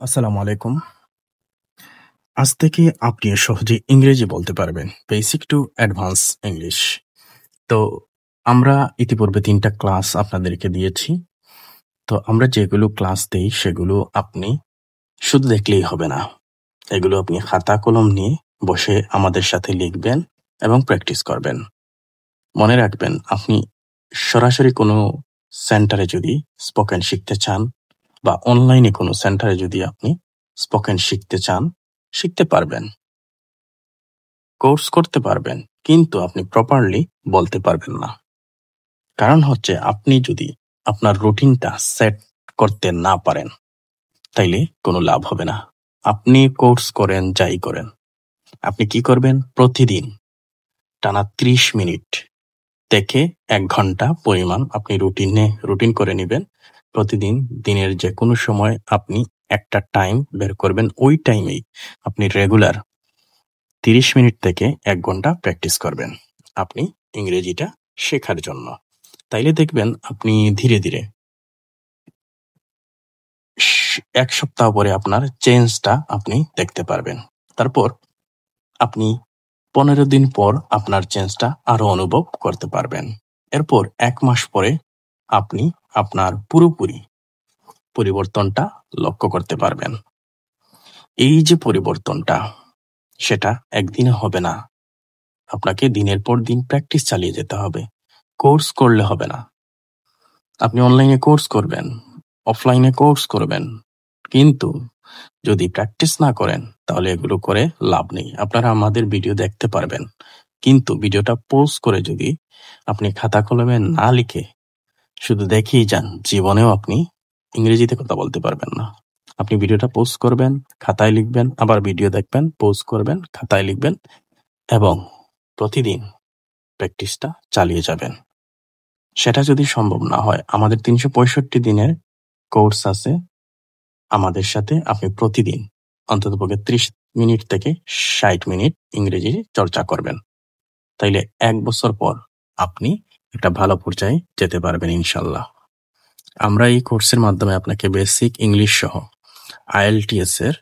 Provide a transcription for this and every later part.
আসসালামু আলাইকুম। আজ থেকে আপনি সহজে ইংরেজি বলতে পারবেন। Basic to advance English. তো আমরা ইতিপূর্বে ৩ টা ক্লাস আপনাদেরকে দিয়েছি। তো আমরা যেগুলো ক্লাস দেই সেগুলো আপনি শুধু দেখলেই হবে না। এগুলো আপনি খাতা কলম নিয়ে বসে আমাদের সাথে লিখবেন এবং প্র্যাকটিস করবেন। মনে রাখবেন আপনি সরাসরি কোনো সেন্টারে যদি স্পোকেন শিখতে চান বা অনলাইনে কোনো সেন্টারে যদি আপনি স্পোকেন শিখতে চান, শিখতে পারবেন। কোর্স করতে পারবেন, কিন্তু আপনি প্রপারলি বলতে পারবেন না। কারণ হচ্ছে আপনি যদি আপনার রুটিনটা সেট করতে না পারেন, তাইলে কোনো লাভ হবে না। আপনি কোর্স করেন, যাই করেন, আপনি কি করবেন? প্রতিদিন টানা ৩০ মিনিট থেকে ১ ঘন্টা পরিমাণ আপনি রুটিন করে নিবেন। প্রতিদিন দিনের যেকোনো সময় আপনি একটা টাইম বের করবেন। ওই টাইমেই আপনি রেগুলার ৩০ মিনিট থেকে ১ ঘন্টা প্র্যাকটিস করবেন আপনি ইংরেজিটা শেখার জন্য। তাইলে দেখবেন আপনি ধীরে, ধীরে ১ সপ্তাহ পরে আপনার চেঞ্জটা আপনি দেখতে পারবেন। তারপর আপনি ১৫ দিন পর আপনার চেঞ্জটা আরো অনুভব করতে পারবেন। এরপর ১ মাস পরে আপনি আপনার পুরোপুরি পরিবর্তনটা লক্ষ্য করতে পারবেন। এই যে পরিবর্তনটা, সেটা একদিনে হবে না। আপনাকে দিনের পর দিন প্র্যাকটিস চালিয়ে যেতে হবে। কোর্স করলে হবে না। আপনি অনলাইনে কোর্স করবেন, অফলাইনে কোর্স করবেন। কিন্তু যদি প্র্যাকটিস না করেন তাহলে এগুলো করে লাভ নেই। আপনারা আমাদের ভিডিও দেখতে পারবেন। কিন্তু ভিডিওটা পজ করে যদি আপনি খাতা কলমে না লিখে শুধু দেখেই যান, জীবনেও আপনি ইংরেজিতে কথা বলতে পারবেন না। আপনি ভিডিওটা পজ করবেন, খাতায় লিখবেন, আবার ভিডিও দেখবেন, পজ করবেন, খাতায় লিখবেন এবং প্রতিদিন প্র্যাকটিসটা চালিয়ে যাবেন। সেটা যদি সম্ভব না হয়, আমাদের ৩৬৫ দিনের কোর্স আছে। আমাদের সাথে আপনি প্রতিদিন অন্ততপক্ষে ৩০ মিনিট থেকে ৬০ মিনিট ইংরেজি চর্চা করবেন। তাইলে ১ বছর পর আপনি একটা ভালো পর্যায়ে যেতে পারবেন ইনশাল্লাহ। আমরা এই কোর্সের মাধ্যমে আপনাকে বেসিক ইংলিশ সহ IELTS এর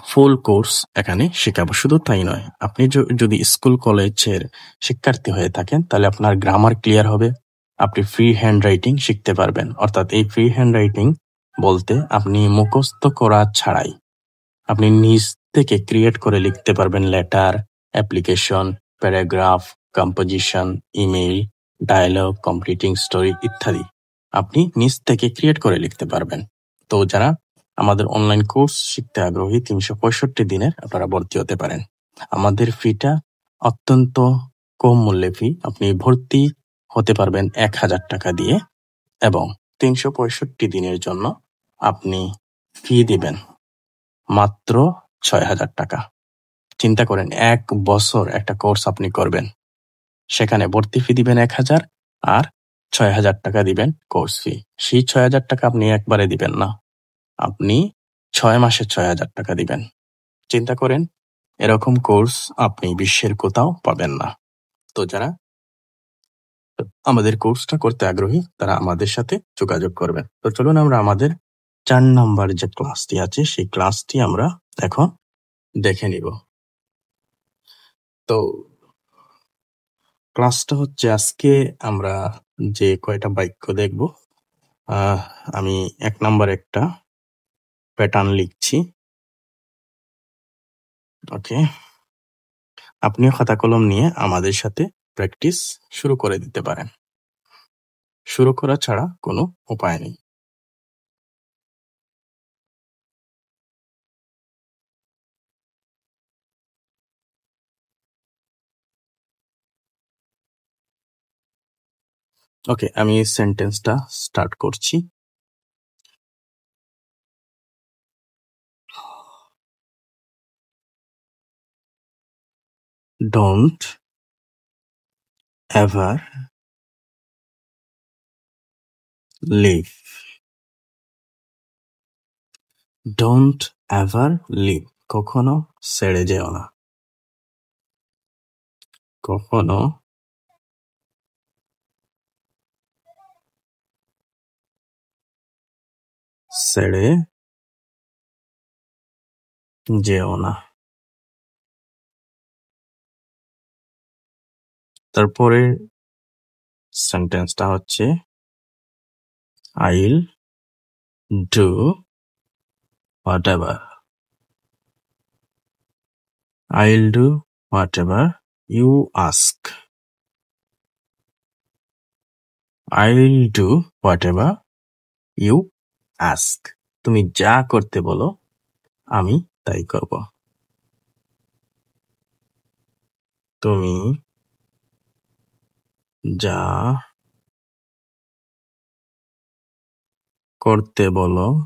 ফুল কোর্স এখানে শেখাবো। শুধু তাই নয়, আপনি যদি স্কুল কলেজের শিক্ষার্থী হয়ে থাকেন তাহলে আপনার গ্রামার ক্লিয়ার হবে। আপনি ফ্রি হ্যান্ড রাইটিং শিখতে পারবেন। অর্থাৎ এই ফ্রি হ্যান্ড রাইটিং বলতে আপনি মুখস্থ করা ছাড়াই আপনি নিজ থেকে ক্রিয়েট করে লিখতে পারবেন letter, application, paragraph, composition, email, dialogue, completing story ইত্যাদি আপনি নিজ থেকে ক্রিয়েট করে লিখতে পারবেন। তো যারা আমাদের অনলাইন কোর্স শিখতে আগ্রহী ৩৬৫ দিনের, আপনারা ভর্তি হতে পারেন। আমাদের ফিটা অত্যন্ত কম মূল্যে ফি। আপনি ভর্তি হতে পারবেন ১,০০০ টাকা দিয়ে এবং ৩৬৫ দিনের জন্য আপনি ফি দিবেন মাত্র ৬,০০০ টাকা। চিন্তা করেন ১ বছর একটা কোর্স আপনি করবেন। সেখানে ভর্তি ফি দিবেন ১,০০০ আর ৬,০০০ টাকা দিবেন কোর্স ফি। সেই ৬,০০০ টাকা আপনি একবারে দিবেন না। আপনি ৬ মাসে ৬,০০০ টাকা দিবেন। চিন্তা করেন এরকম কোর্স আপনি বিশ্বের কোথাও পাবেন না। তো যারা আমাদের কোর্সটা করতে আগ্রহী তারা আমাদের সাথে যোগাযোগ করবেন। তো চলুন আমরা আমাদের ৪ নাম্বার যে ক্লাসটি আছে সেই ক্লাসটি আমরা এখন দেখে নিব। তো ক্লাসটা হচ্ছে আজকে আমরা যে কয়টা বাক্য দেখব, আমি ১ নাম্বার একটা প্যাটার্ন লিখছি। ওকে, আপনিও খাতা কলম নিয়ে আমাদের সাথে প্র্যাকটিস শুরু করে দিতে পারেন। শুরু করা ছাড়া কোনো উপায় নেই। ওকে, আমি সেন্টেন্সটা স্টার্ট করছি। Don't ever leave. Don't ever leave, কখনো ছেড়ে যেও না। কখনো ছেড়ে যেও না। তারপরে সেন্টেন্সটা হচ্ছে I'll do whatever. I'll do whatever you ask. I'll do whatever you ask. তুমি যা করতে বলো আমি তাই করব। তুমি যা করতে বলো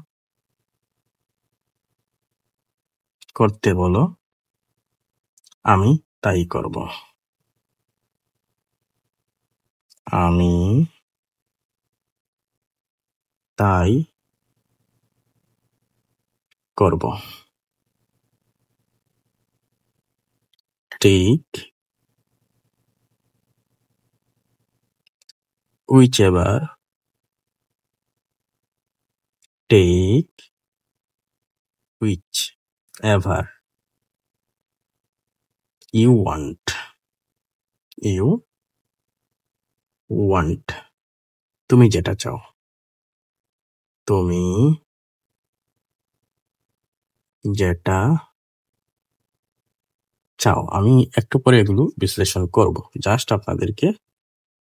আমি তাই করব। আমি তাই করব। Take whichever. Take whichever you want. You want. তুমি যেটা চাও। তুমি যেটা চাও। আমি একটু পরে এগুলো বিশ্লেষণ করব। জাস্ট আপনাদেরকে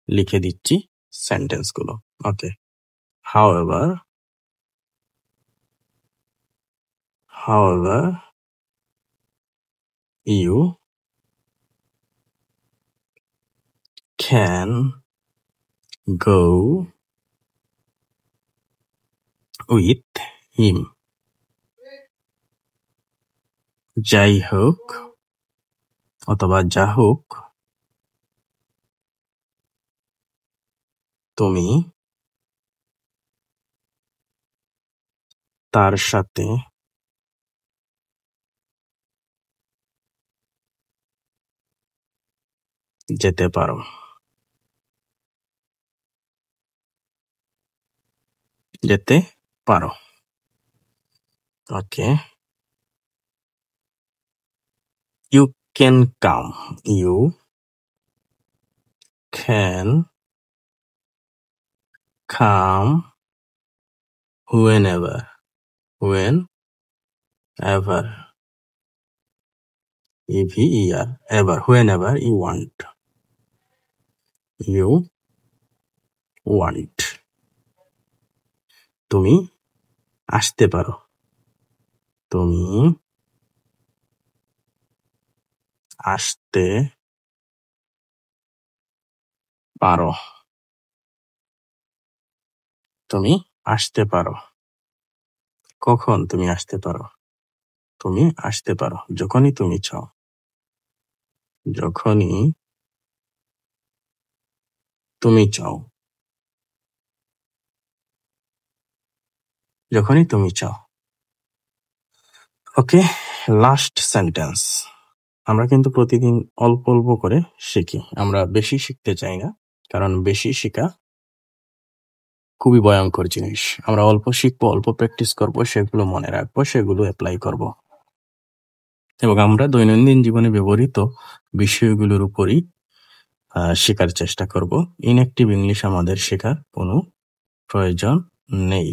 লিখে দিচ্ছি সেন্টেন্স গুলো। ওকে। However, you can go with him. যাই হোক অথবা যা হোক তুমি তার সাথে যেতে পারো। যেতে পারো। ওকে। You can come. You can come whenever. Whenever. EVER. Ever. Whenever you want. You want. তুমি আসতে পারো। তুমি আসতে পারো। তুমি আসতে পারো। কখন তুমি আসতে পারো? তুমি আসতে পারো যখনই তুমি চাও। যখনই তুমি চাও। যখনই তুমি চাও। ওকে। Last sentence. আমরা কিন্তু প্রতিদিন অল্প অল্প করে শিখি। আমরা বেশি শিখতে চাই না, কারণ বেশি শেখা খুবই ভয়ঙ্কর জিনিস। আমরা অল্প শিখবো, অল্প প্র্যাকটিস করব, সেগুলো মনে রাখবো, সেগুলো অ্যাপ্লাই করব এবং আমরা দৈনন্দিন জীবনে ব্যবহৃত বিষয়গুলোর উপরই শেখার চেষ্টা করব। ইনঅ্যাক্টিভ ইংলিশ আমাদের শেখার কোনো প্রয়োজন নেই।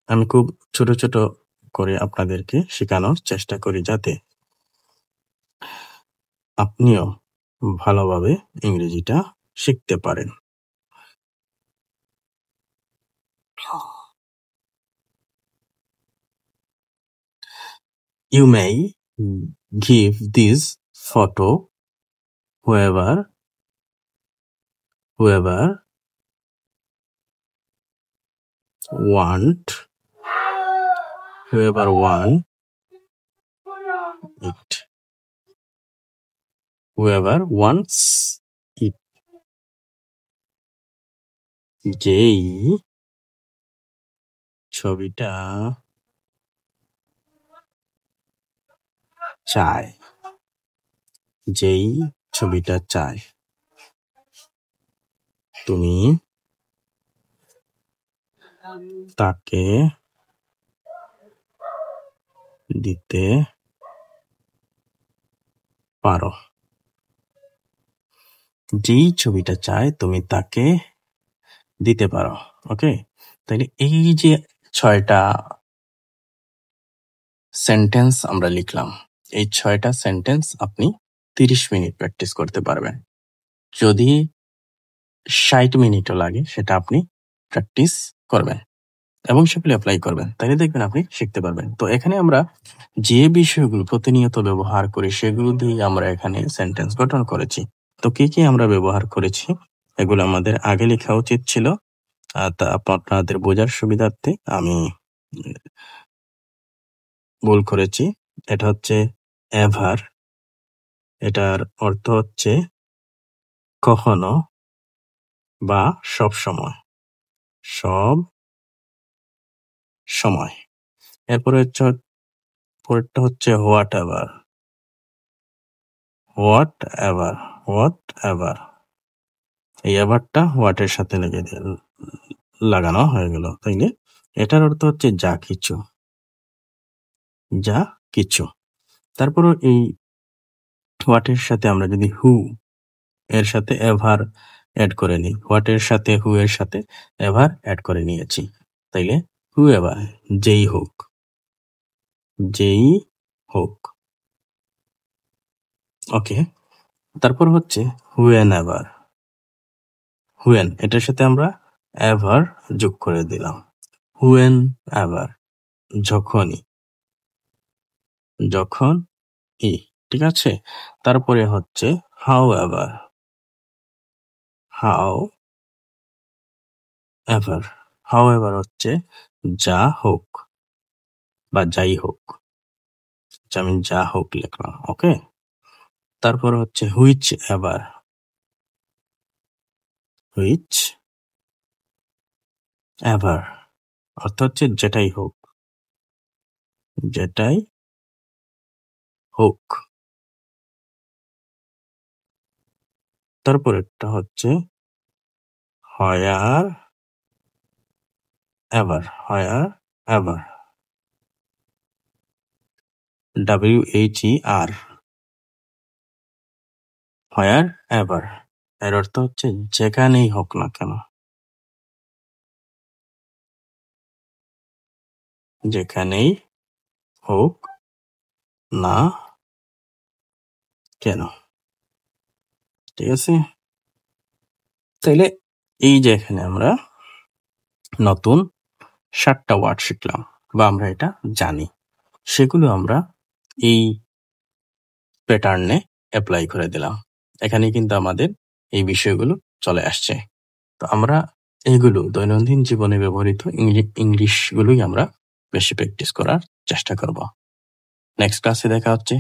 আমি খুব ছোট ছোট করে আপনাদেরকে শেখানোর চেষ্টা করি যাতে আপনিও ভালোভাবে ইংরেজিটা শিখতে পারেন। You may give this photo whoever want it. Whoever wants it. যেই ছবিটা চায়। যেই ছবিটা চায়। তুমি তাকে দিতে পারো। যেই ছবিটা চায় তুমি তাকে দিতে পারো। ওকে, তাহলে এই যে 6টা সেন্টেন্স আমরা লিখলাম, এই 6টা সেন্টেন্স আপনি 30 মিনিট প্র্যাকটিস করতে পারবেন। যদি 60 মিনিটও লাগে সেটা আপনি প্র্যাকটিস করবেন এবং সেগুলো অ্যাপ্লাই করবেন, তাহলে দেখবেন আপনি শিখতে পারবেন। তো এখানে আমরা যে বিষয়গুলো প্রতিনিয়ত ব্যবহার করি সেগুলো দিয়ে আমরা এখানে সেন্টেন্স গঠন করেছি। তো কি কি আমরা ব্যবহার করেছি এগুলো আমাদের আগে লেখা উচিত ছিল। তা আপনাদের বোঝার সুবিধার্থে আমি ভুল করেছি। এটা হচ্ছে এভার, এটার অর্থ হচ্ছে কখনো বা সব সময়, সব সময়। এরপরে পরেরটা হচ্ছে what ever, what ever, what ever. এই এভারটা হোয়াটের সাথে লাগানো হয়ে গেল, তাইলে এটার অর্থ হচ্ছে যা কিছু, যা কিছু। তারপর এই হোয়াটের সাথে আমরা যদি হু এর সাথে এভার অ্যাড করে নিই, হোয়াটের সাথে হু এর সাথে এভার অ্যাড করে নিয়েছি, তাইলে হু এভার, যেই হোক, যেই হোক। ওকে, তারপর হচ্ছে হুয়েন এভার, হুয়েন এটার সাথে আমরা এভার যোগ করে দিলাম, হুয়েন এভার, যখনই, যখন ই, ঠিক আছে। তারপরে হচ্ছে how ever, how ever, how ever হচ্ছে যা হোক বা যাই হোক, আমি যা হোক লিখলাম। ওকে, তারপর হচ্ছে হুইচ এভার, হুইচ এভার অর্থ হচ্ছে যেটাই হোক, যেটাই হোক। তারপর একটা হচ্ছে হয়ার এভার, হয়ার এভার, WHER, হয়ার এভার এর অর্থ হচ্ছে যেখানেই হোক না কেন, যেখানেই হোক না কেন, ঠিক আছে। তাইলে এই যে এখানে আমরা নতুন 7টা ওয়ার্ড শিখলাম বা আমরা এটা জানি, সেগুলো আমরা এই প্যাটার্নে অ্যাপ্লাই করে দিলাম। এখানে কিন্তু আমাদের এই বিষয়গুলো চলে আসছে। তো আমরা এইগুলো দৈনন্দিন জীবনে ব্যবহৃত ইংলিশগুলোই আমরা বেশি প্র্যাকটিস করার চেষ্টা করব। নেক্সট ক্লাসে দেখা হচ্ছে।